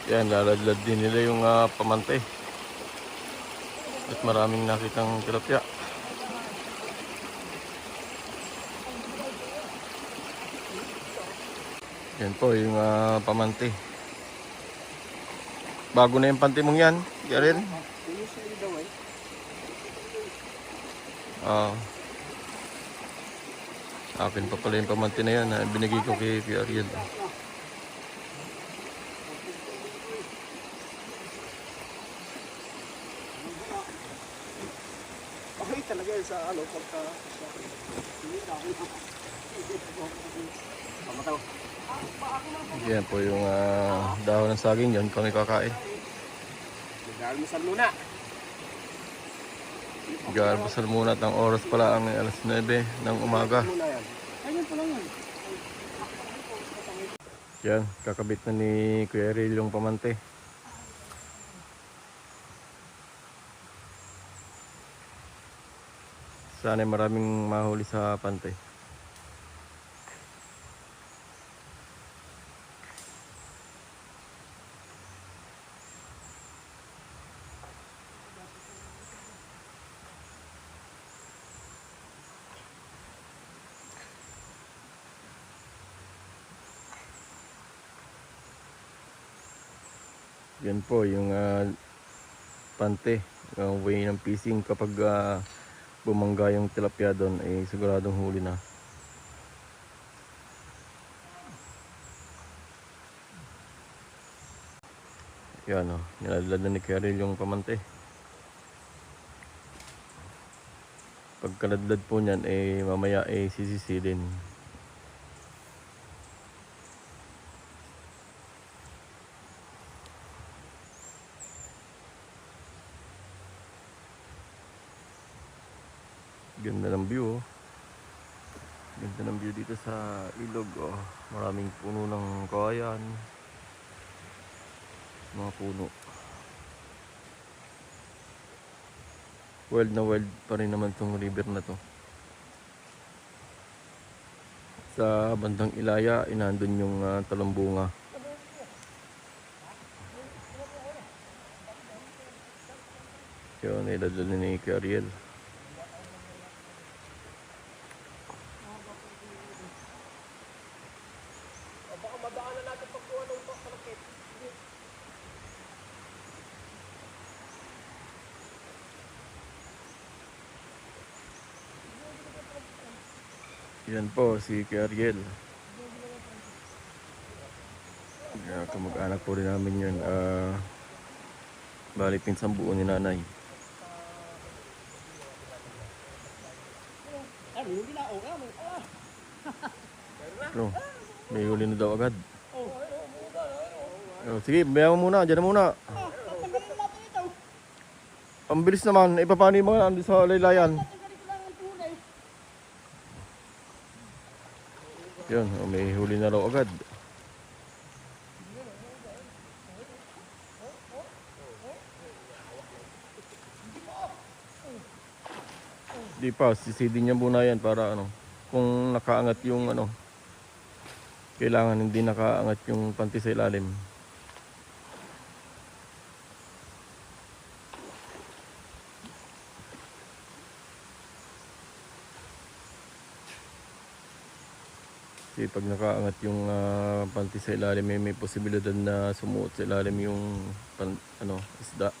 Yan, laladlad din nila yung pamante. At maraming nakitang tilapia. Yan po yung pamante. Bago na yung panty mong yan, Yarel. Akin pa pala yung pamante na yan. Binigay ko kay Ariel. Okay talaga yun sa ano, pagka... Yan po yung dahon ng saging yan. Kami kakain. Nag-almusal muna. Nag-almusal muna at ang oras pala ang alas 9 ng umaga. Ayun pala yan. Yan, kakabit na ni Kuya Ariel yung pamante. Sana maraming mahuli sa pante. Yan po yung pante, yung way ng fishing kapag bumangga yung tilapia doon ay siguradong huli na. Yan o, nilalad na ni Karel yung pamante. Pagkaladlad po niyan ay mamaya ay sisisilin. Ganda ng view, oh. Ganda ng view dito sa ilog, oh. Maraming puno ng kawayan, mga puno. Wild na wild pa rin naman tong river na to. Sa bandang Ilaya, inandun yung talambunga. Yun, iladlad ni Ariel. Yan po si Ariel. Kamag-anak po rin namin yun. Bali pinsang buo ni nanay. No, may huli na daw agad. Sige, bayaw mo muna, dyan na muna. Ang bilis naman, paano yung mga andi sa laylayan? Yun, may huli na raw agad. Di pa, sisidin niya muna yan para ano, kung nakaangat yung ano, kailangan hindi nakaangat yung panty sa ilalim. Kasi pag nakaangat yung panty sa ilalim, may posibilidad na sumuot sa ilalim yung isda.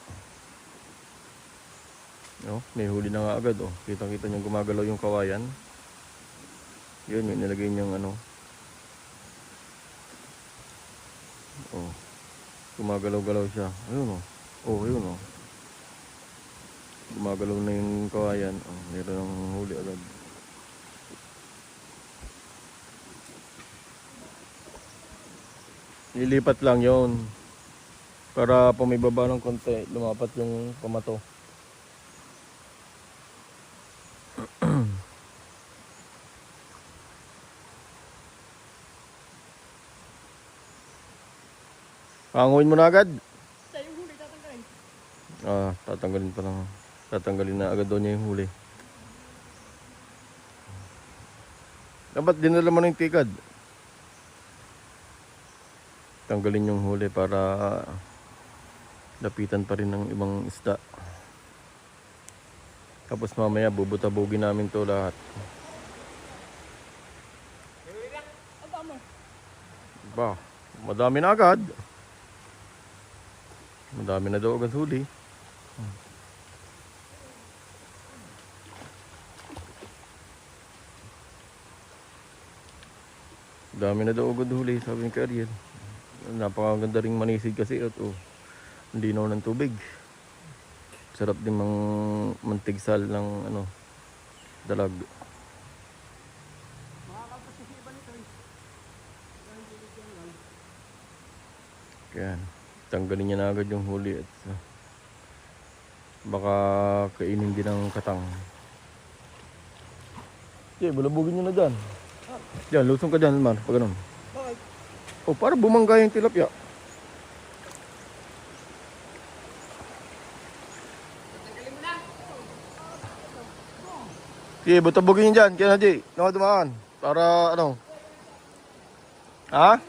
No, may huli na nga agad, oh. Kitang-kita niyang gumagalaw yung kawayan. Yun, yung nilagay niyang ano. Oh. Gumagalaw-galaw siya. Ayun, oh. Oh, ayun, oh. Gumagalaw na yung kawayan. Oh, meron ng huli agad. Nilipat lang yon para pumibaba ng konti, lumapat yung pamato. Panguin mo na agad. Tatanggalin pa lang. Tatanggalin na agad daw niya yung huli. Dapat dinala mo na yung tikad. tanggalin yung huli para lapitan pa rin ng ibang isda. Tapos mamaya bubutabugin namin to lahat. Ba, madami na agad. Madami na daw agad huli. Dami na daw agad huli, sabi ni Ariel. Napakaganda ring manisid kasi at ang linaw ng tubig. Sarap din mantigsal ng dalag. Yan, tanggalin niya na agad yung huli at baka kainin din ng katang. Okay, bulabugin nyo na dyan. Diyan, lusong ka dyan, man, pag ganun. Bakit? Oh, para bumangga yung tilapia. Sige, butabugin nyo dyan, kaya na Jay, dumaan. Para ano? Ha?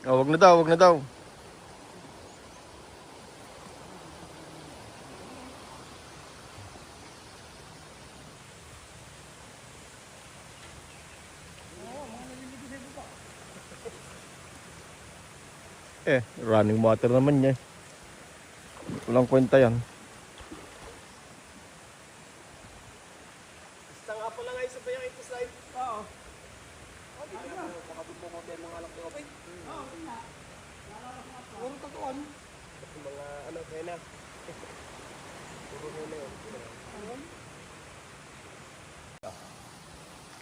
Oh, wag na daw, wag na daw. Running water naman niya. Walang kwenta yan. Basta nga pala nga isa pa yung ito sa ito. Oo. Baka bumukot yung mga alam ko. Oo, nga. Puro tatuan. Mga ano, kaya na. Puro na yun.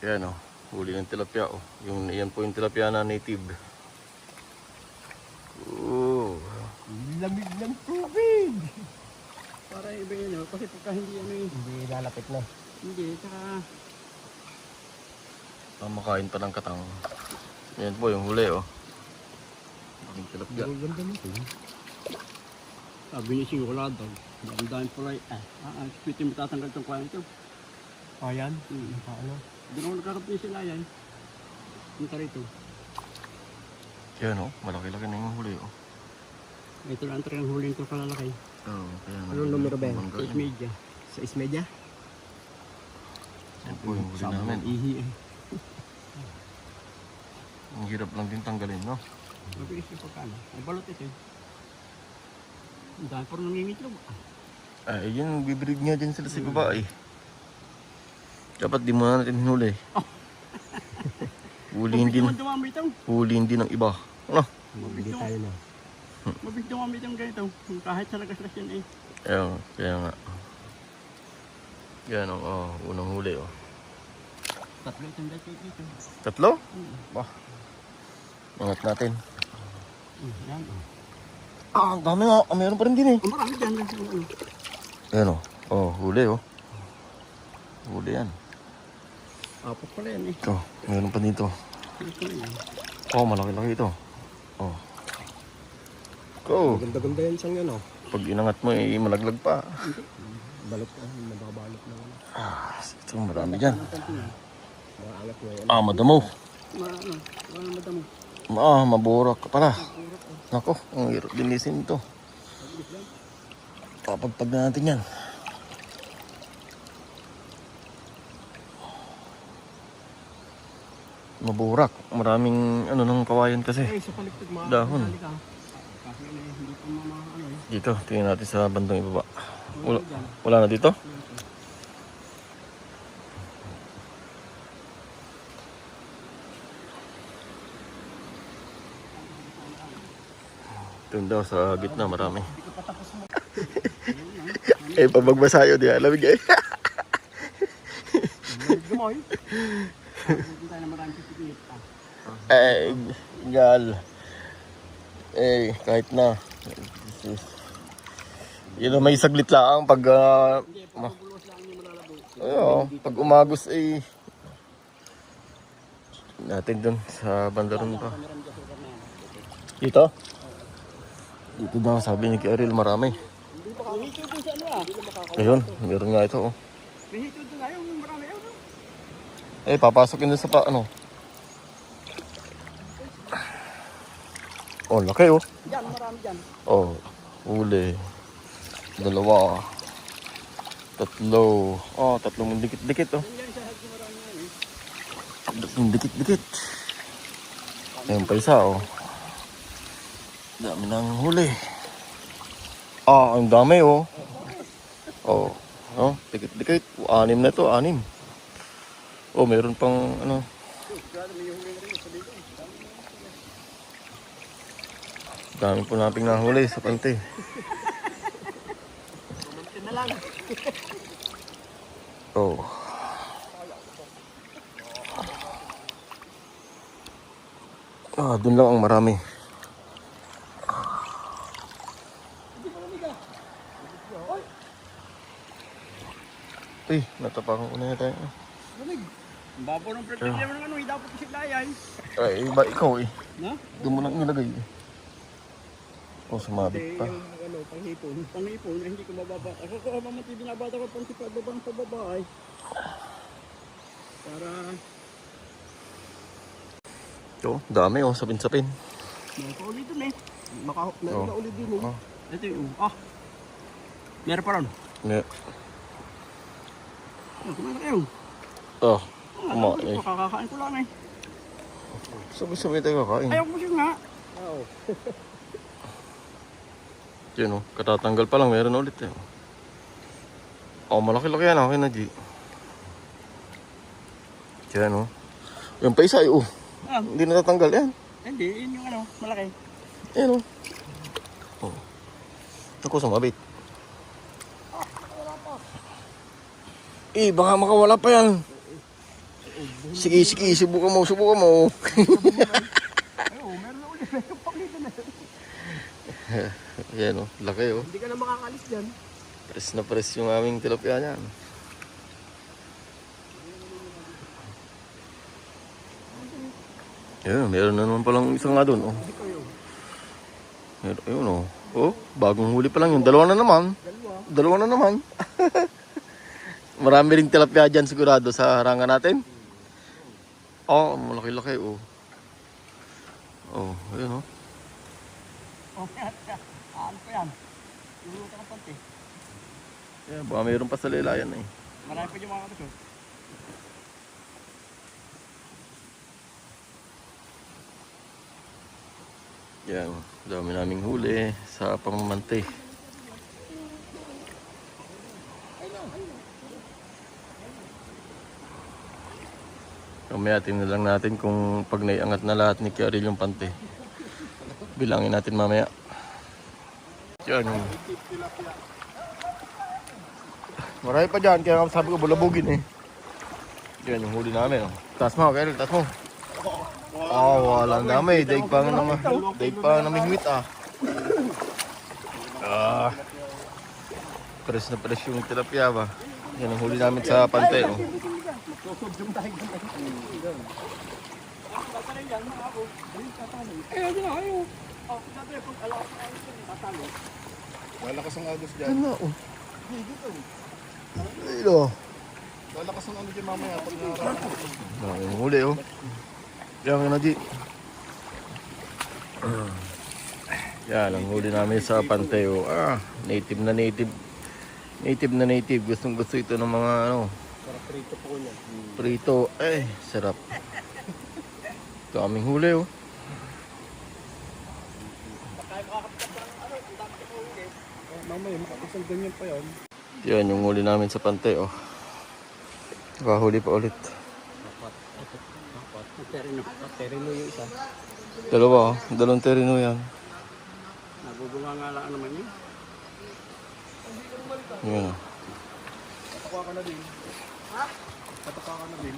Yan o, huli ng tilapia o. Yan po yung tilapia na native. Lamig ng tubig! Para iba yun, kasi pagka hindi hindi lalapit na. Hindi, tsaka... Makain pa ng katang. Yan po yung huli o. Yung tilapia. Ganda nito. Sabi niya siguro daw. Ang dahil pala pitin mo tatanggal itong kwayan ito. Kwayan? Paano? Hindi naman nagkakapin sila yan. Punta rito. Yan o, malaki-laki na yung huli o. Ito lang ang huling ko kalalaki. Oo, kaya nga. Anong numero ba yan? bumangga Sa yun. ismedya. Sa ismedya? Yan po yung huli namin. Ihi eh. Ang hirap lang din tanggalin, no? Mabilis yung pagkano. Ay balot ito eh. Ang dahil parang nangingitlog. Ay, yun, bibrig nga din sila sa baba eh. Dapat di mo na natin hinuli. Hulihin din. Dumami ito. Hulihin din ng iba. Ano? Mabilis tayo na. Mabilis dumami itong ganito. Kahit sa lagas-las yan eh. Ayun, kaya nga. Yan o, unang huli o. Tatlo itong dati dito. Tatlo? Bah. Angat natin. Yan oh. Ang dami nga. Meron pa rin din eh. Marami dyan. Ayan o. Oh, huli o. Huli yan. Apat pala yan eh. Oh, meron pa dito. Ito na yan. Oh, malaki-laki ito. Oh. Go. Ganda-ganda yan siyang yan oh. Pag inangat mo eh, malaglag pa. Balot na. Mababalot na yan. Ito, marami dyan. Maangat mo yan. Madamo. Wala madamo. Maburak ka pala. Nako, ang hirap dinisin ito. Papagpag na natin yan. Maburak. Maraming ng kawayan kasi. Ay, sa paligtad mga Dahon. Kasi hindi pa ano eh. Dito, tingnan natin sa bandang ibaba. Wala Wala, dyan. wala na dito? Doon daw sa gitna marami. Pabagbasayo di alamig eh. Gumoy. Punta na maraming pipigit pa. Gal. Kahit na. Yun may saglit lang pag Hindi, pabubulos lang yung malalabo. pag umagos natin dun sa banda ron pa. Dito? Dito daw sabi ni Ariel marami. Hihito doon sa ano Ayun, meron nga ito oh. Hihito doon tayo, marami yun. Papasok yun dun sa Oh, laki oh. Diyan, marami dyan. Oh, huli. Dalawa. Tatlo. Oh, tatlong dikit-dikit oh. Yan sa hagi marami yan eh. Tatlong dikit-dikit. Ayun pa isa oh. Dami nang huli. Ah, ang dami oh. Oh, oh, dikit-dikit. 6 na to, 6. Oh, meron pang ano. Dami po nating nahuli sa pante. Mamantin na lang. Oh. Ah, dun lang ang marami. Uy, natapakan ko na yata. Lamig. Ang babaw ng pretend naman ng ano, eh, dapat isiglayan. Ay, iba ikaw eh. Na? Doon mo lang nilagay eh. Oh, sumabit pa. Yung ano, panghipon. Panghipon, eh, hindi ko mababa. Ako ko, mamantin, binabata ko pang tipa babang sa babae. Para, Oh, dami oh, sapin-sapin. nakaulit dun eh. Meron Oh. na ulit din eh. Oh. Ito yung, meron pa ron. Yeah. Kumain na kayo. Oh, Kumain. Kakakain ko lang eh. sabi-sabi tayo kakain. Ayaw ko siya nga. Oo. Yun oh, katatanggal pa lang, meron ulit eh. Oh, malaki-laki yan, okay na G. Yan oh. Yung pa isa oh. Hindi natatanggal yan. Hindi, yun yung ano, malaki. Yan oh. Oh. Ako sumabit. Eh, baka makawala pa yan. Sige, subukan mo. Ayun, meron na ulit. Meron pa ulit na. Yan oh, laki oh. Hindi ka na makakalis dyan. Press na press yung aming tilapia niyan. Yan, meron na naman palang isang nga doon oh. Meron, yun oh. Oh, bagong huli pa lang yun. Dalawa na naman. Marami ring tilapia dyan sigurado sa harangan natin. Oh, malaki-laki oh. Oh, ayun oh. Okay, ano pa yan? Luluto ka pante. Yeah, baka mayroon pa sa lilayan eh. Marami pa yung mga kaso. Yan, dami naming huli sa pamamante. Kamaya tingnan lang natin kung pag naiangat na lahat ni Kiaril yung pante. Bilangin natin mamaya. Yan. Marami pa dyan, kaya sabi ko bulabugin eh. Yan yung huli namin. Oh. Taas mo, Kiaril, taas mo. Oh, walang dami. Daig pa nga namin wit ah. Ah. Press na press yung tilapia ba. Yan ang huli namin sa pante. Oh. Lalakas ang agos dyan. Ano oh. Ilo. Lalakas ang ano dyan mamaya pag nararating. Yung huli oh. Yan na di. Yan ang huli namin sa pante oh. Ah, native na native. Native na native. Gustong gusto ito ng mga ano. Para prito po niya. Prito. Eh, sarap. Daming huli oh. Mamaya, makapasal ganyan pa yun. Yan yung huli namin sa pante oh. Nakahuli pa ulit. Terino yung isa. Dalawa oh. Dalawang terino yan. Nagubunga nga lang naman yun. Yan oh. Tatakuha ka na din. Ha? Tatakuha ka na din.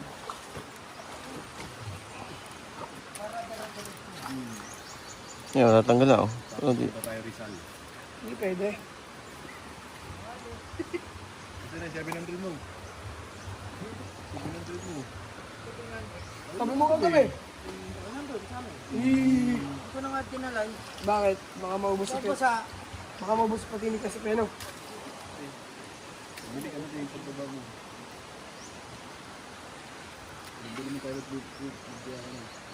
Yan, natanggal na oh. Ano di? Ito tayo Rizal. Hindi pwede. Ito na, 700 mo. 700 mo. Tabi mo ka tabi. Ito na nga tinalay. Bakit? Baka maubos sa Tapos sa Baka maubos pati ni kasi peno. Bili ka na din yung pagbabago. Bili mo tayo with